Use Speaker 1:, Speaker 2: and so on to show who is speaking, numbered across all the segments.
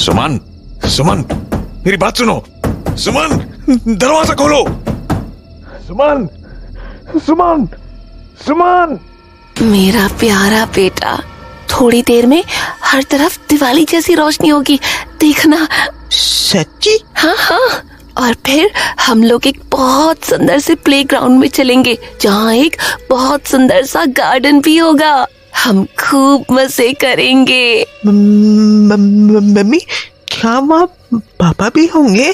Speaker 1: सुमन, सुमन, मेरी बात सुनो। सुमन, दरवाजा खोलो। सुमन, सुमन, सुमन।
Speaker 2: मेरा प्यारा बेटा, थोड़ी देर में हर तरफ दिवाली जैसी रोशनी होगी, देखना।
Speaker 3: सच्ची?
Speaker 2: हाँ हाँ। और फिर हम लोग एक बहुत सुंदर से प्लेग्राउंड में चलेंगे, जहाँ एक बहुत सुंदर सा गार्डन भी होगा। हम खूब मजे करेंगे।
Speaker 3: मम्मी, क्या वहाँ पापा भी होंगे?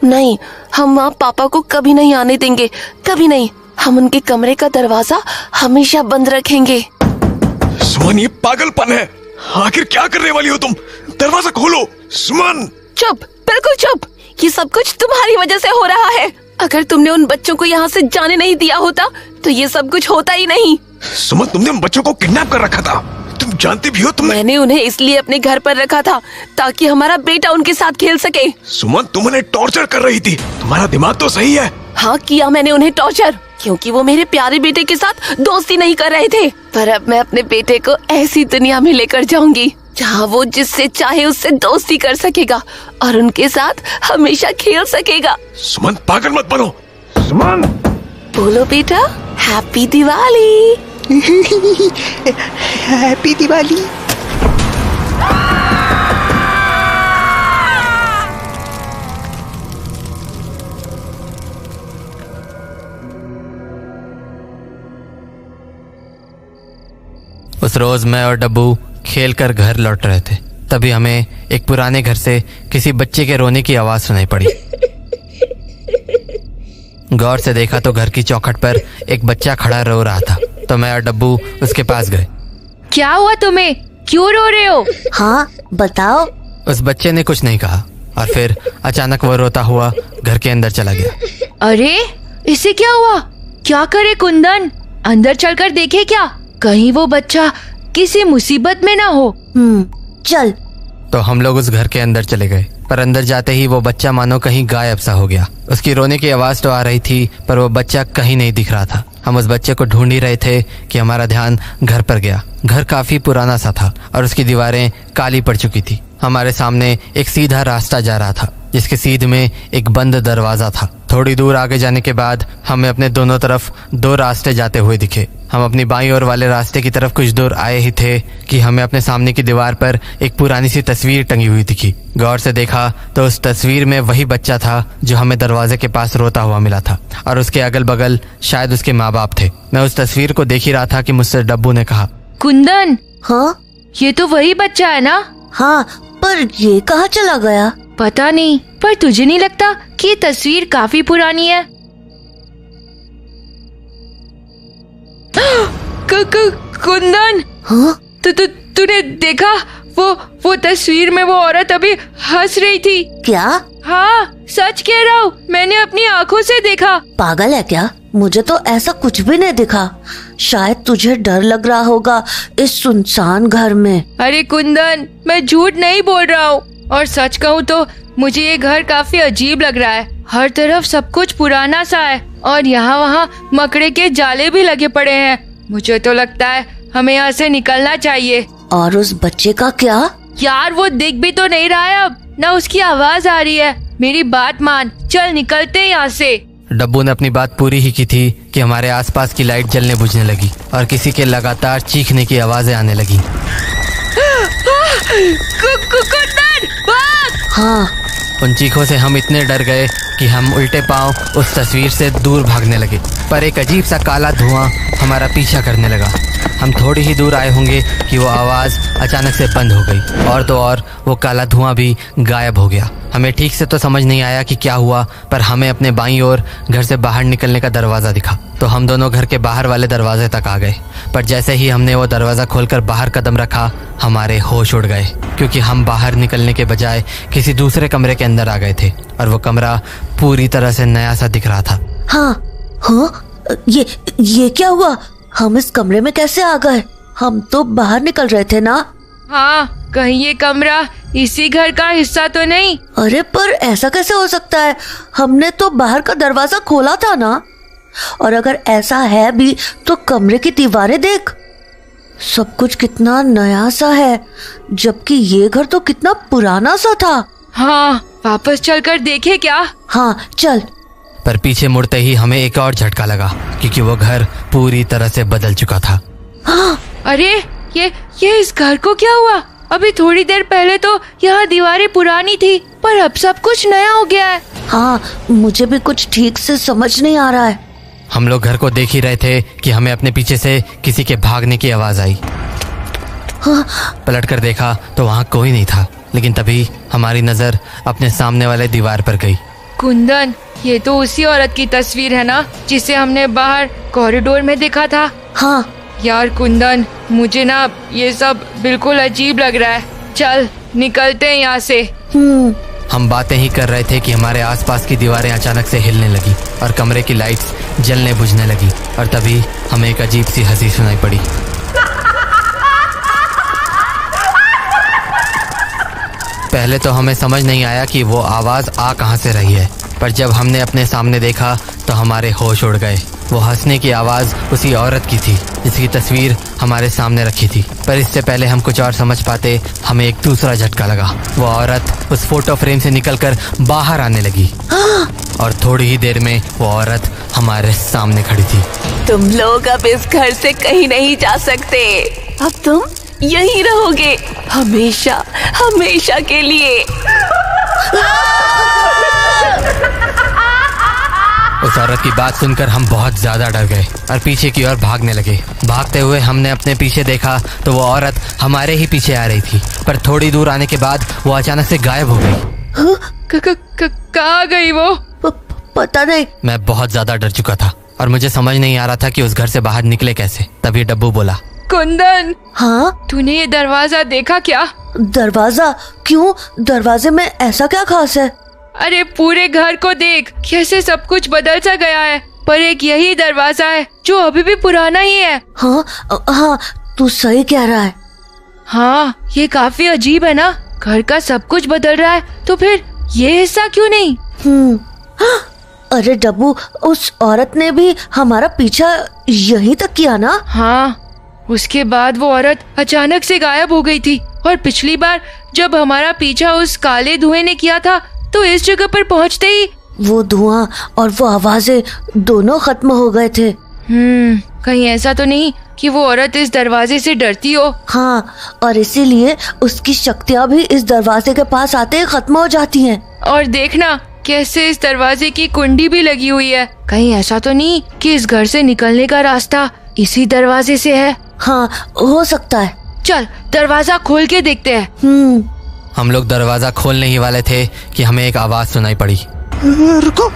Speaker 2: नहीं, हम वहाँ पापा को कभी नहीं आने देंगे, कभी नहीं। हम उनके कमरे का दरवाजा हमेशा बंद रखेंगे।
Speaker 1: सुमन, ये पागलपन है। आखिर क्या करने वाली हो तुम? दरवाजा खोलो। सुमन।
Speaker 2: चुप, बिल्कुल चुप। ये सब कुछ तुम्हारी वजह से हो रहा है। अगर तुमने उन बच्चों को यहाँ से जाने नहीं दिया होता तो ये सब कुछ होता ही नहीं।
Speaker 1: सुमन, तुमने उन बच्चों को किडनैप कर रखा था। तुम जानती भी हो
Speaker 2: मैंने उन्हें इसलिए अपने घर पर रखा था ताकि हमारा बेटा उनके साथ खेल सके।
Speaker 1: सुमन, तुम उन्हें टॉर्चर कर रही थी। तुम्हारा दिमाग तो सही है।
Speaker 2: हाँ, किया मैंने उन्हें टॉर्चर, क्योंकि वो मेरे प्यारे बेटे के साथ दोस्ती नहीं कर रहे थे। पर अब मैं अपने बेटे को ऐसी दुनिया में लेकर जाऊंगी जहाँ वो जिससे चाहे उससे दोस्ती कर सकेगा और उनके साथ हमेशा खेल सकेगा।
Speaker 1: सुमन, पागल मत बनो। सुमन।
Speaker 2: बोलो बेटा, हैप्पी दिवाली।
Speaker 3: हैप्पी दिवाली।
Speaker 4: उस रोज मैं और डब्बू खेलकर घर लौट रहे थे, तभी हमें एक पुराने घर से किसी बच्चे के रोने की आवाज सुनाई पड़ी। गौर से देखा तो घर की चौखट पर एक बच्चा खड़ा रो रहा था, तो मैं और डब्बू उसके पास गए।
Speaker 5: क्या हुआ तुम्हें? क्यों रो रहे हो?
Speaker 6: हाँ बताओ।
Speaker 4: उस बच्चे ने कुछ नहीं कहा और फिर अचानक वो रोता हुआ घर के अंदर चला गया।
Speaker 5: अरे, इसे क्या हुआ? क्या करे कुंदन? अंदर चलकर देखे क्या, कहीं वो बच्चा किसी मुसीबत में ना हो।
Speaker 6: चल।
Speaker 4: तो हम लोग उस घर के अंदर चले गए, पर अंदर जाते ही वो बच्चा मानो कहीं गायब सा हो गया। उसकी रोने की आवाज तो आ रही थी, पर वो बच्चा कहीं नहीं दिख रहा था। हम उस बच्चे को ढूंढ ही रहे थे कि हमारा ध्यान घर पर गया। घर काफी पुराना सा था और उसकी दीवारें काली पड़ चुकी थी। हमारे सामने एक सीधा रास्ता जा रहा था, जिसके सीध में एक बंद दरवाजा था। थोड़ी दूर आगे जाने के बाद हमें अपने दोनों तरफ दो रास्ते जाते हुए दिखे। हम अपनी बाईं ओर वाले रास्ते की तरफ कुछ दूर आए ही थे कि हमें अपने सामने की दीवार पर एक पुरानी सी तस्वीर टंगी हुई दिखी। गौर से देखा तो उस तस्वीर में वही बच्चा था जो हमें दरवाजे के पास रोता हुआ मिला था, और उसके अगल बगल शायद उसके माँ बाप थे। मैं उस तस्वीर को देख ही रहा था कि मुझसे डब्बू ने कहा,
Speaker 5: कुंदन,
Speaker 6: हाँ
Speaker 5: ये तो वही बच्चा है ना?
Speaker 6: हाँ, पर ये कहाँ चला गया?
Speaker 5: पता नहीं, पर तुझे नहीं लगता कि ये तस्वीर काफी पुरानी है? कुंदन,
Speaker 6: हाँ?
Speaker 5: तूने देखा वो तस्वीर में वो औरत अभी हंस रही थी।
Speaker 6: क्या?
Speaker 5: हाँ, सच कह रहा हूँ, मैंने अपनी आँखों से देखा।
Speaker 6: पागल है क्या? मुझे तो ऐसा कुछ भी नहीं दिखा। शायद तुझे डर लग रहा होगा इस सुनसान घर में।
Speaker 5: अरे कुंदन, मैं झूठ नहीं बोल रहा हूँ, और सच कहूँ तो मुझे ये घर काफी अजीब लग रहा है। हर तरफ सब कुछ पुराना सा है और यहाँ वहाँ मकड़े के जाले भी लगे पड़े हैं। मुझे तो लगता है हमें यहाँ से निकलना चाहिए।
Speaker 6: और उस बच्चे का क्या?
Speaker 5: यार, वो दिख भी तो नहीं रहा है अब, ना उसकी आवाज आ रही है। मेरी बात मान, चल निकलते हैं यहाँ से।
Speaker 4: डब्बू ने अपनी बात पूरी ही की थी कि हमारे आसपास की लाइट जलने बुझने लगी और किसी के लगातार चीखने की आवाजें आने लगी।
Speaker 5: कुंदन, भाग!
Speaker 6: हाँ।
Speaker 4: उन चीखों से हम इतने डर गए कि हम उल्टे पांव उस तस्वीर से दूर भागने लगे, पर एक अजीब सा काला धुआं हमारा पीछा करने लगा। हम थोड़ी ही दूर आए होंगे कि वो आवाज़ अचानक से बंद हो गई, और तो और वो काला धुआं भी गायब हो गया। हमें ठीक से तो समझ नहीं आया कि क्या हुआ, पर हमें अपने बाईं ओर घर से बाहर निकलने का दरवाज़ा दिखा, तो हम दोनों घर के बाहर वाले दरवाजे तक आ गए। पर जैसे ही हमने वो दरवाज़ा खोलकर बाहर कदम रखा, हमारे होश उड़ गए, क्योंकि हम बाहर निकलने के बजाय किसी दूसरे कमरे के अंदर आ गए थे, और वो कमरा पूरी तरह से नया सा दिख रहा था।
Speaker 6: हाँ हाँ, ये क्या हुआ? हम इस कमरे में कैसे आ गए? हम तो बाहर निकल रहे थे ना?
Speaker 5: हाँ, कहीं ये कमरा इसी घर का हिस्सा तो नहीं?
Speaker 6: अरे पर ऐसा कैसे हो सकता है? हमने तो बाहर का दरवाजा खोला था ना। और अगर ऐसा है भी तो कमरे की दीवारें देख। सब कुछ कितना नया सा है, जबकि ये घर तो कितना पुराना सा था।
Speaker 5: हाँ, वापस चलकर देखे क्या?
Speaker 6: हाँ चल।
Speaker 4: पर पीछे मुड़ते ही हमें एक और झटका लगा, क्योंकि वो घर पूरी तरह से बदल चुका था।
Speaker 5: अरे ये इस घर को क्या हुआ? अभी थोड़ी देर पहले तो यहाँ दीवारें पुरानी थी, पर अब सब कुछ नया हो गया है।
Speaker 6: हाँ, मुझे भी कुछ ठीक से समझ नहीं आ रहा है।
Speaker 4: हम लोग घर को देख ही रहे थे कि हमें अपने पीछे से किसी के भागने की आवाज आई। पलट कर देखा तो वहाँ कोई नहीं था, लेकिन तभी हमारी नजर अपने सामने वाले दीवार पर गई।
Speaker 5: कुंदन, ये तो उसी औरत की तस्वीर है ना, जिसे हमने बाहर कॉरिडोर में देखा था।
Speaker 6: हाँ
Speaker 5: यार कुंदन, मुझे ना ये सब बिल्कुल अजीब लग रहा है। चल निकलते हैं यहाँ से।
Speaker 4: हम बातें ही कर रहे थे कि हमारे आसपास की दीवारें अचानक से हिलने लगी और कमरे की लाइट्स जलने बुझने लगी, और तभी हमें एक अजीब सी हंसी सुनाई पड़ी। पहले तो हमें समझ नहीं आया कि वो आवाज आ कहां से रही है, पर जब हमने अपने सामने देखा तो हमारे होश उड़ गए। वो हंसने की आवाज उसी औरत की थी जिसकी तस्वीर हमारे सामने रखी थी। पर इससे पहले हम कुछ और समझ पाते, हमें एक दूसरा झटका लगा। वो औरत उस फोटो फ्रेम से निकलकर बाहर आने लगी और थोड़ी ही देर में वो औरत हमारे सामने खड़ी थी।
Speaker 2: तुम लोग अब इस घर से कहीं नहीं जा सकते। अब तुम यहीं रहोगे, हमेशा हमेशा के लिए।
Speaker 4: उस औरत की बात सुनकर हम बहुत ज्यादा डर गए और पीछे की ओर भागने लगे। भागते हुए हमने अपने पीछे देखा तो वो औरत हमारे ही पीछे आ रही थी, पर थोड़ी दूर आने के बाद वो अचानक से गायब हो गई।
Speaker 5: कहाँ गई वो?
Speaker 6: पता नहीं।
Speaker 4: मैं बहुत ज्यादा डर चुका था और मुझे समझ नहीं आ रहा था कि उस घर से बाहर निकले कैसे। तभी डब्बू बोला,
Speaker 5: कुंदन,
Speaker 6: हाँ
Speaker 5: तूने ये दरवाजा देखा क्या?
Speaker 6: दरवाजा? क्यों? दरवाजे में ऐसा क्या खास है?
Speaker 5: अरे पूरे घर को देख, कैसे सब कुछ बदल सा गया है, पर एक यही दरवाजा है जो अभी भी पुराना ही है।
Speaker 6: हाँ हाँ, तू सही कह रहा है।
Speaker 5: हाँ, ये काफी अजीब है ना। घर का सब कुछ बदल रहा है तो फिर ये हिस्सा क्यों नहीं?
Speaker 6: अरे डब्बू, उस औरत ने भी हमारा पीछा यहीं तक किया ना?
Speaker 5: हाँ, उसके बाद वो औरत अचानक से गायब हो गई थी, और पिछली बार जब हमारा पीछा उस काले धुएं ने किया था तो इस जगह पर पहुंचते ही
Speaker 6: वो धुआं और वो आवाजें दोनों खत्म हो गए थे।
Speaker 5: कहीं ऐसा तो नहीं कि वो औरत इस दरवाजे से डरती हो?
Speaker 6: हाँ, और इसीलिए उसकी शक्तियाँ भी इस दरवाजे के पास आते ही खत्म हो जाती हैं।
Speaker 5: और देखना कैसे इस दरवाजे की कुंडी भी लगी हुई है। कहीं ऐसा तो नहीं कि इस घर से निकलने का रास्ता इसी दरवाजे से है?
Speaker 6: हाँ, हो सकता है।
Speaker 5: चल दरवाजा खोल के देखते हैं।
Speaker 4: हम लोग दरवाजा खोलने ही वाले थे कि हमें एक आवाज सुनाई पड़ी।
Speaker 3: रुको।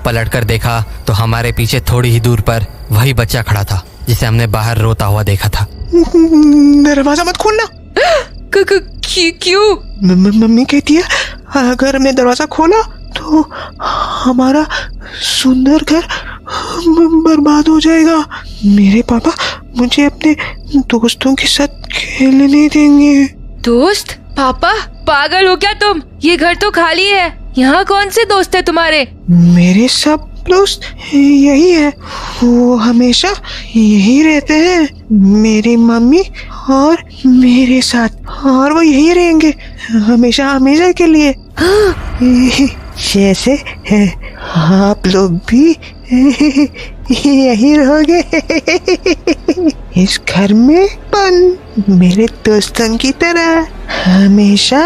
Speaker 4: पलट कर देखा तो हमारे पीछे थोड़ी ही दूर पर वही बच्चा खड़ा था जिसे हमने बाहर रोता हुआ देखा था।
Speaker 3: दरवाजा मत खोलना।
Speaker 5: क्यों?
Speaker 3: मम्मी कहती है अगर हमने दरवाजा खोला तो हमारा सुंदर घर बर्बाद हो जाएगा। मेरे पापा मुझे अपने दोस्तों के साथ खेलने नहीं देंगे।
Speaker 5: दोस्त? पापा? पागल हो क्या तुम? ये घर तो खाली है, यहाँ कौन से दोस्त है तुम्हारे?
Speaker 3: मेरे सब दोस्त यही है, वो हमेशा यही रहते हैं, मेरी मम्मी और मेरे साथ, और वो यही रहेंगे हमेशा हमेशा के लिए। जैसे आप लोग भी यही रहोगे इस घर में बंद, मेरे दोस्तों की तरह हमेशा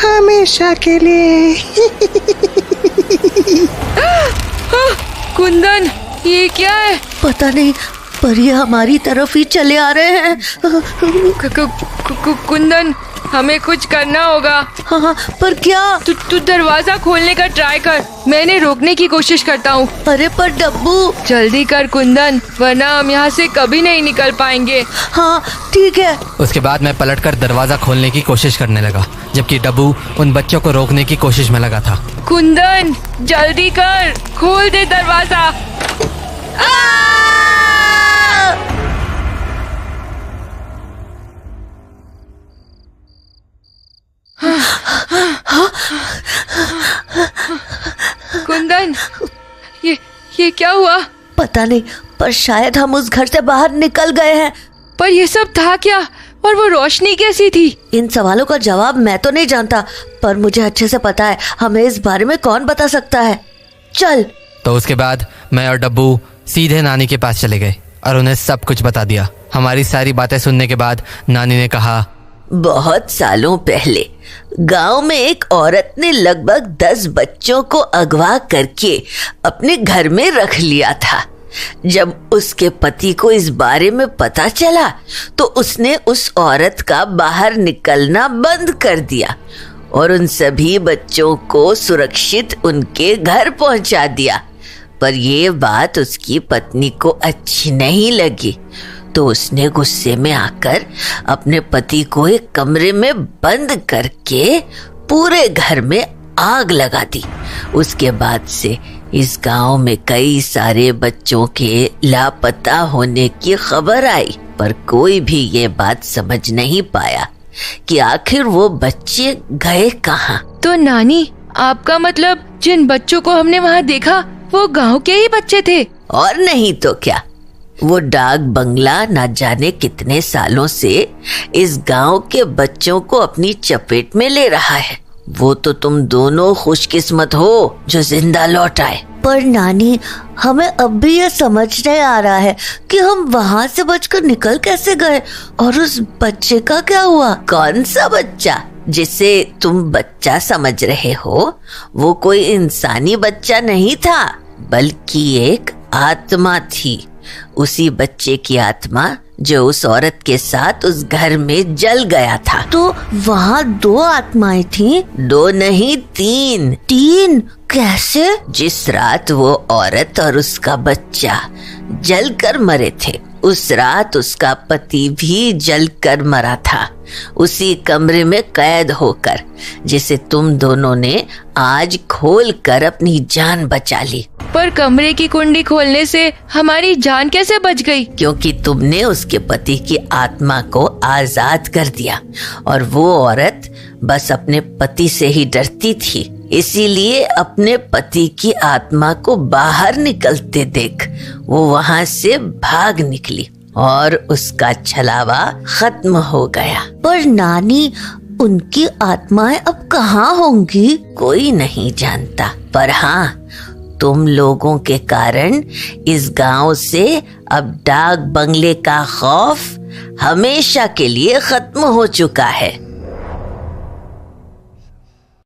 Speaker 3: हमेशा के लिए।
Speaker 5: कुंदन, ये क्या है?
Speaker 6: पता नहीं, पर ये हमारी तरफ ही चले आ रहे हैं।
Speaker 5: कुंदन, हमें कुछ करना होगा।
Speaker 6: हाँ, पर क्या?
Speaker 5: तू दरवाजा खोलने का ट्राई कर, मैंने रोकने की कोशिश करता हूँ।
Speaker 6: अरे पर डब्बू,
Speaker 5: जल्दी कर कुंदन, वरना हम यहाँ से कभी नहीं निकल पाएंगे।
Speaker 6: हाँ ठीक है।
Speaker 4: उसके बाद मैं पलटकर दरवाजा खोलने की कोशिश करने लगा, जबकि डब्बू उन बच्चों को रोकने की कोशिश में लगा था।
Speaker 5: कुंदन जल्दी कर, खोल दे दरवाजा। कुंदन, ये क्या हुआ?
Speaker 6: पता नहीं, पर शायद हम उस घर से बाहर निकल गए हैं।
Speaker 5: पर ये सब था क्या, और वो रोशनी कैसी थी?
Speaker 6: इन सवालों का जवाब मैं तो नहीं जानता, पर मुझे अच्छे से पता है। हमें इस बारे में कौन बता सकता है? चल।
Speaker 4: तो उसके बाद मैं और डब्बू सीधे नानी के पास चले गए और उन्हें सब कुछ बता दिया। हमारी सारी बातें सुनने के बाद नानी ने कहा,
Speaker 6: बहुत सालों पहले गांव में एक औरत ने लगभग 10 बच्चों को अगवा करके अपने घर में रख लिया था। जब उसके पति को इस बारे में पता चला तो उसने उस औरत का बाहर निकलना बंद कर दिया और उन सभी बच्चों को सुरक्षित उनके घर पहुंचा दिया। पर यह बात उसकी पत्नी को अच्छी नहीं लगी, तो उसने गुस्से में आकर अपने पति को एक कमरे में बंद करके पूरे घर में आग लगा दी। उसके बाद से इस गांव में कई सारे बच्चों के लापता होने की खबर आई, पर कोई भी ये बात समझ नहीं पाया कि आखिर वो बच्चे गए कहाँ।
Speaker 5: तो नानी, आपका मतलब जिन बच्चों को हमने वहाँ देखा वो गांव के ही बच्चे थे?
Speaker 6: और नहीं तो क्या। वो डाक बंगला ना जाने कितने सालों से इस गांव के बच्चों को अपनी चपेट में ले रहा है। वो तो तुम दोनों खुशकिस्मत हो जो जिंदा लौट आए। पर नानी, हमें अब भी ये समझ नहीं आ रहा है कि हम वहाँ से बचकर निकल कैसे गए, और उस बच्चे का क्या हुआ? कौन सा बच्चा? जिसे तुम बच्चा समझ रहे हो वो कोई इंसानी बच्चा नहीं था, बल्कि एक आत्मा थी। उसी बच्चे की आत्मा जो उस औरत के साथ उस घर में जल गया था। तो वहाँ 2 आत्माएं थीं? 2 नहीं, 3। 3 कैसे? जिस रात वो औरत और उसका बच्चा जलकर मरे थे, उस रात उसका पति भी जलकर मरा था, उसी कमरे में कैद होकर, जिसे तुम दोनों ने आज खोलकर अपनी जान बचा ली।
Speaker 5: पर कमरे की कुंडी खोलने से हमारी जान कैसे बच गई?
Speaker 6: क्योंकि तुमने उसके पति की आत्मा को आजाद कर दिया, और वो औरत बस अपने पति से ही डरती थी, इसीलिए अपने पति की आत्मा को बाहर निकलते देख वो वहाँ से भाग निकली और उसका छलावा खत्म हो गया। पर नानी, उनकी आत्माएं अब कहाँ होंगी? कोई नहीं जानता, पर हाँ, तुम लोगों के कारण इस गांव से अब डाक बंगले का खौफ हमेशा के लिए खत्म हो चुका है।